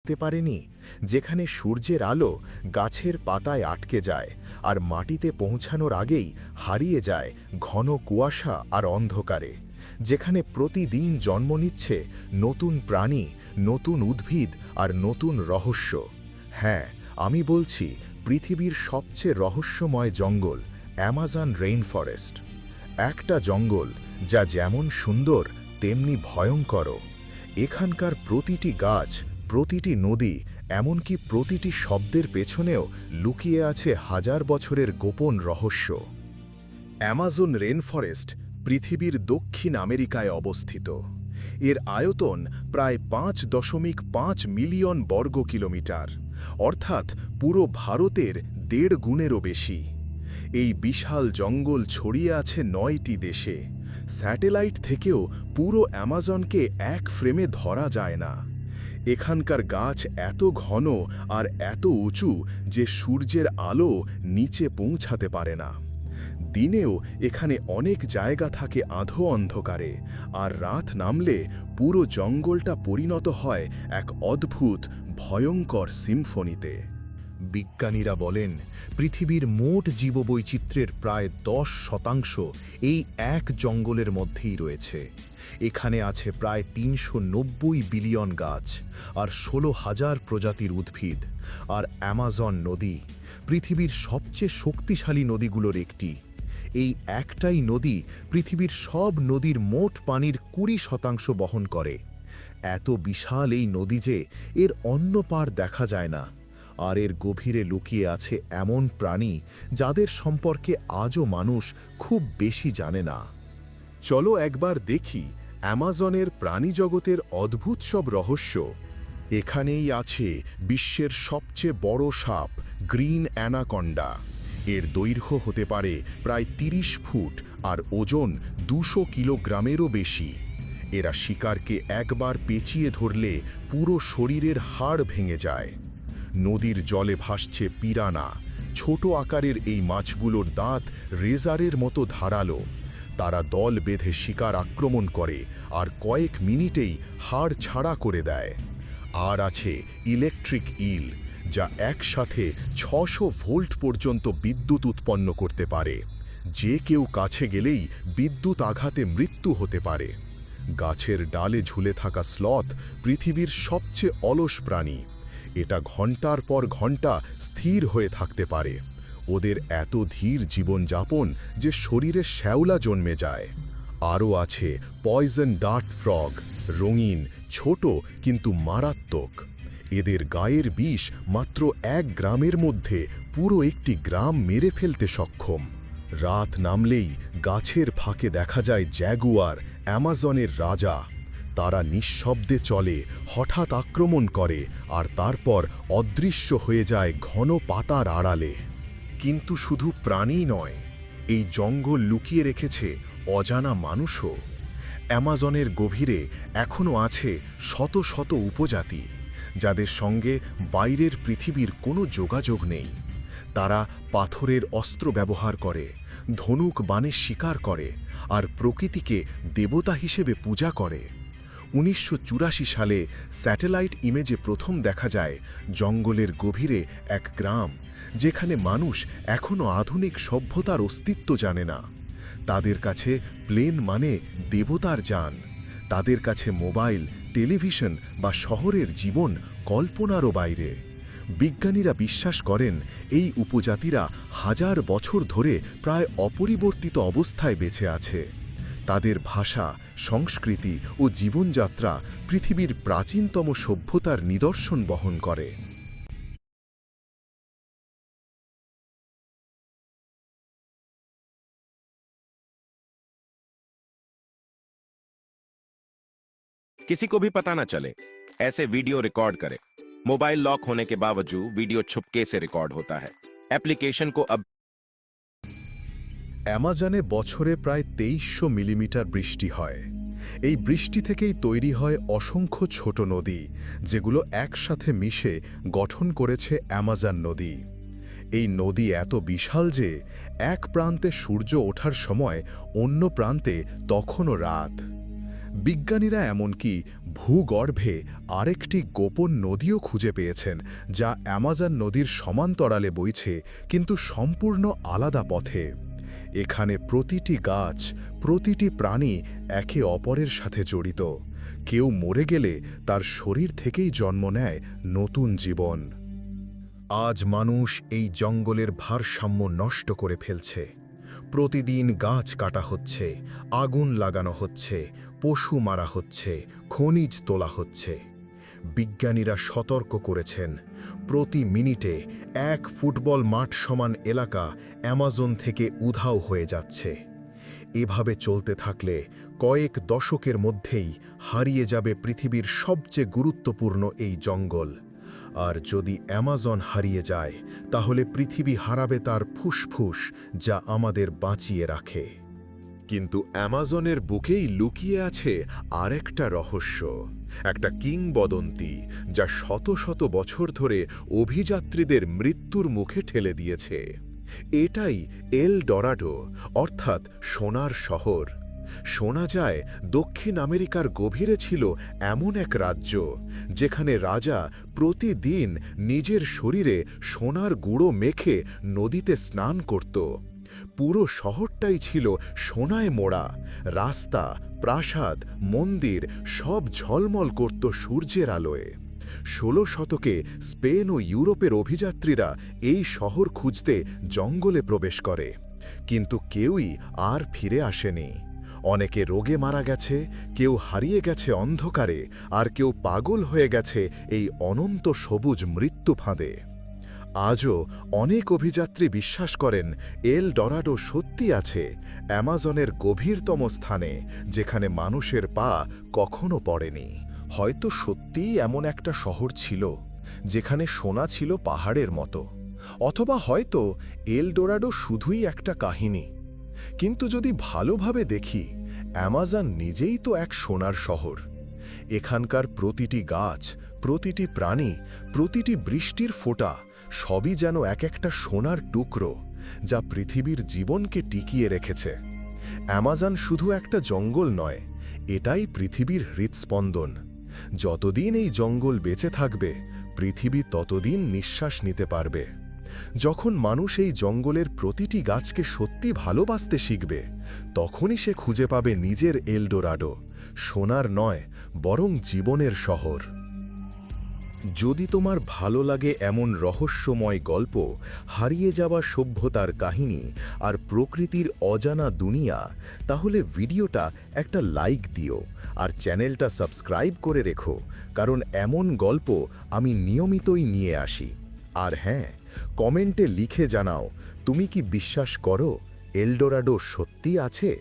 দেখতে পারেনি, যেখানে সূর্যের আলো গাছের পাতায় আটকে যায় আর মাটিতে পৌঁছানোর আগেই হারিয়ে যায় ঘন কুয়াশা আর অন্ধকারে, যেখানে প্রতিদিন জন্ম নিচ্ছে নতুন প্রাণী, নতুন উদ্ভিদ আর নতুন রহস্য। হ্যাঁ, আমি বলছি পৃথিবীর সবচেয়ে রহস্যময় জঙ্গল, অ্যামাজন রেইন ফরেস্ট। একটা জঙ্গল যা যেমন সুন্দর তেমনি ভয়ঙ্কর। এখানকার প্রতিটি গাছ, প্রতিটি নদী, এমনকি প্রতিটি শব্দের পেছনেও লুকিয়ে আছে হাজার বছরের গোপন রহস্য। অ্যামাজন রেন ফরেস্ট পৃথিবীর দক্ষিণ আমেরিকায় অবস্থিত। এর আয়তন প্রায় ৫.৫ মিলিয়ন বর্গ কিলোমিটার, অর্থাৎ পুরো ভারতের ১.৫ গুণেরও বেশি। এই বিশাল জঙ্গল ছড়িয়ে আছে ৯টি দেশে। স্যাটেলাইট থেকেও পুরো অ্যামাজনকে এক ফ্রেমে ধরা যায় না। এখানকার গাছ এত ঘন আর এত উঁচু যে সূর্যের আলো নিচে পৌঁছাতে পারে না। দিনেও এখানে অনেক জায়গা থাকে আধো অন্ধকারে, আর রাত নামলে পুরো জঙ্গলটা পরিণত হয় এক অদ্ভুত ভয়ঙ্কর সিম্ফনিতে। বিজ্ঞানীরা বলেন পৃথিবীর মোট জীববৈচিত্র্যের প্রায় ১০% এই এক জঙ্গলের মধ্যেই রয়েছে। এখানে আছে প্রায় ৩৯০ বিলিয়ন গাছ আর ১৬,০০০ প্রজাতির উদ্ভিদ। আর অ্যামাজন নদী পৃথিবীর সবচেয়ে শক্তিশালী নদীগুলোর একটি। এই একটাই নদী পৃথিবীর সব নদীর মোট পানির ২০% বহন করে। এত বিশাল এই নদী যে এর অন্য পার দেখা যায় না। আর এর গভীরে লুকিয়ে আছে এমন প্রাণী যাদের সম্পর্কে আজও মানুষ খুব বেশি জানে না। চলো একবার দেখি অ্যামাজনের প্রাণীজগতের অদ্ভুত সব রহস্য। এখানেই আছে বিশ্বের সবচেয়ে বড় সাপ, গ্রিন অ্যানাকন্ডা। এর দৈর্ঘ্য হতে পারে প্রায় ৩০ ফুট আর ওজন ২০০ কিলোগ্রামেরও বেশি। এরা শিকারকে একবার পেঁচিয়ে ধরলে পুরো শরীরের হাড় ভেঙে যায়। নদীর জলে ভাসছে পিরানা। ছোট আকারের এই মাছগুলোর দাঁত রেজারের মতো ধারালো। তারা দল বেঁধে শিকার আক্রমণ করে আর কয়েক মিনিটেই হাড় ছাড়া করে দেয়। আর আছে ইলেকট্রিক ইল, যা একসাথে ৬০০ ভোল্ট পর্যন্ত বিদ্যুৎ উৎপন্ন করতে পারে। যে কেউ কাছে গেলেই বিদ্যুৎ আঘাতে মৃত্যু হতে পারে। গাছের ডালে ঝুলে থাকা স্লথ পৃথিবীর সবচেয়ে অলস প্রাণী। এটা ঘন্টার পর ঘন্টা স্থির হয়ে থাকতে পারে। ওদের এত ধীর জীবনযাপন যে শরীরে শ্যাওলা জন্মে যায়। আরও আছে পয়জন ডার্ট ফ্রগ, রঙিন, ছোট কিন্তু মারাত্মক। এদের গায়ের বিষ মাত্র ১ গ্রামের মধ্যে পুরো একটি গ্রাম মেরে ফেলতে সক্ষম। রাত নামলেই গাছের ফাঁকে দেখা যায় জ্যাগুয়ার, অ্যামাজনের রাজা। তারা নিঃশব্দে চলে, হঠাৎ আক্রমণ করে আর তারপর অদৃশ্য হয়ে যায় ঘন পাতার আড়ালে। কিন্তু শুধু প্রাণী নয়, এই জঙ্গল লুকিয়ে রেখেছে অজানা মানুষও। অ্যামাজনের গভীরে এখনও আছে শত শত উপজাতি, যাদের সঙ্গে বাইরের পৃথিবীর কোনো যোগাযোগ নেই। তারা পাথরের অস্ত্র ব্যবহার করে, ধনুক বাণে শিকার করে আর প্রকৃতিকে দেবতা হিসেবে পূজা করে। ১৯৮৪ সালে স্যাটেলাইট ইমেজে প্রথম দেখা যায় জঙ্গলের গভীরে এক গ্রাম, যেখানে মানুষ এখনও আধুনিক সভ্যতার অস্তিত্ব জানে না। তাদের কাছে প্লেন মানে দেবতার যান। তাদের কাছে মোবাইল, টেলিভিশন বা শহরের জীবন কল্পনারও বাইরে। বিজ্ঞানীরা বিশ্বাস করেন এই উপজাতিরা হাজার বছর ধরে প্রায় অপরিবর্তিত অবস্থায় বেঁচে আছে। তাদের ভাষা, সংস্কৃতি ও জীবনযাত্রা পৃথিবীর প্রাচীনতম সভ্যতার নিদর্শন বহন করে। किसी को भी पता न चले, ऐसे वीडियो रिकॉर्ड करें। मोबाइल लॉक होने के बावजूद वीडियो छुपके से रिकॉर्ड होता है। एप्लीकेशन को अब অ্যামাজনে বছরে প্রায় ২৩০০ মিলিমিটার বৃষ্টি হয়। এই বৃষ্টি থেকেই তৈরি হয় অসংখ্য ছোট নদী, যেগুলো একসাথে মিশে গঠন করেছে অ্যামাজন নদী। এই নদী এত বিশাল যে এক প্রান্তে সূর্য ওঠার সময় অন্য প্রান্তে তখনও রাত। বিজ্ঞানীরা এমনকি ভূগর্ভে আরেকটি গোপন নদীও খুঁজে পেয়েছেন, যা অ্যামাজন নদীর সমান্তরালে বইছে, কিন্তু সম্পূর্ণ আলাদা পথে। এখানে প্রতিটি গাছ, প্রতিটি প্রাণী একে অপরের সাথে জড়িত। কেউ মরে গেলে তার শরীর থেকেই জন্ম নেয় নতুন জীবন। আজ মানুষ এই জঙ্গলের ভারসাম্য নষ্ট করে ফেলছে। প্রতিদিন গাছ কাটা হচ্ছে, আগুন লাগানো হচ্ছে, পশু মারা হচ্ছে, খনিজ তোলা হচ্ছে। বিজ্ঞানীরা সতর্ক করেছেন, প্রতি মিনিটে 1 ফুটবল মাঠ সমান এলাকা অ্যামাজন থেকে উধাও হয়ে যাচ্ছে। এভাবে চলতে থাকলে কয়েক দশকের মধ্যেই হারিয়ে যাবে পৃথিবীর সবচেয়ে গুরুত্বপূর্ণ এই জঙ্গল। আর যদি অ্যামাজন হারিয়ে যায়, তাহলে পৃথিবী হারাবে তার ফুসফুস, যা আমাদের বাঁচিয়ে রাখে। কিন্তু অ্যামাজনের বুকেই লুকিয়ে আছে আরেকটা রহস্য, একটা কিংবদন্তি, যা শত শত বছর ধরে অভিযাত্রীদের মৃত্যুর মুখে ঠেলে দিয়েছে। এটাই এল ডরাডো, অর্থাৎ সোনার শহর। শোনা যায় দক্ষিণ আমেরিকার গভীরে ছিল এমন এক রাজ্য, যেখানে রাজা প্রতিদিন নিজের শরীরে সোনার গুঁড়ো মেখে নদীতে স্নান করত। পুরো শহরটাই ছিল সোনায় মোড়া, রাস্তা, প্রাসাদ, মন্দির সব ঝলমল করত সূর্যের আলোয়। 16 শতকে স্পেন ও ইউরোপের অভিযাত্রীরা এই শহর খুঁজতে জঙ্গলে প্রবেশ করে, কিন্তু কেউই আর ফিরে আসেনি। অনেকে রোগে মারা গেছে, কেউ হারিয়ে গেছে অন্ধকারে, আর কেউ পাগল হয়ে গেছে এই অনন্ত সবুজ মৃত্যু ফাঁদে। আজও অনেক অভিযাত্রী বিশ্বাস করেন এল ডরাডো সত্যি আছে অ্যামাজনের গভীরতম স্থানে, যেখানে মানুষের পা কখনো পড়েনি। হয়তো সত্যিই এমন একটা শহর ছিল, যেখানে সোনা ছিল পাহাড়ের মতো, অথবা হয়তো এল ডোরাডো শুধুই একটা কাহিনী। কিন্তু যদি ভালোভাবে দেখি, অ্যামাজন নিজেই তো এক সোনার শহর। এখানকার প্রতিটি গাছ, প্রতিটি প্রাণী, প্রতিটি বৃষ্টির ফোঁটা সবই যেন এক একটা সোনার টুকরো, যা পৃথিবীর জীবনকে টিকিয়ে রেখেছে। অ্যামাজন শুধু একটা জঙ্গল নয়, এটাই পৃথিবীর হৃৎস্পন্দন। যতদিন এই জঙ্গল বেঁচে থাকবে, পৃথিবী ততদিন নিঃশ্বাস নিতে পারবে। যখন মানুষ এই জঙ্গলের প্রতিটি গাছকে সত্যি ভালোবাসতে শিখবে, তখনই সে খুঁজে পাবে নিজের এলডোরাডো, সোনার নয় বরং জীবনের শহর। যদি তোমার ভালো লাগে এমন রহস্যময় গল্প, হারিয়ে যাওয়া সভ্যতার কাহিনী আর প্রকৃতির অজানা দুনিয়া, তাহলে ভিডিওটা একটা লাইক দিও আর চ্যানেলটা সাবস্ক্রাইব করে রেখো, কারণ এমন গল্প আমি নিয়মিতই নিয়ে আসি। আর হ্যাঁ, কমেন্টে লিখে জানাও, তুমি কি বিশ্বাস করো এলডোরাডো সত্যি আছে?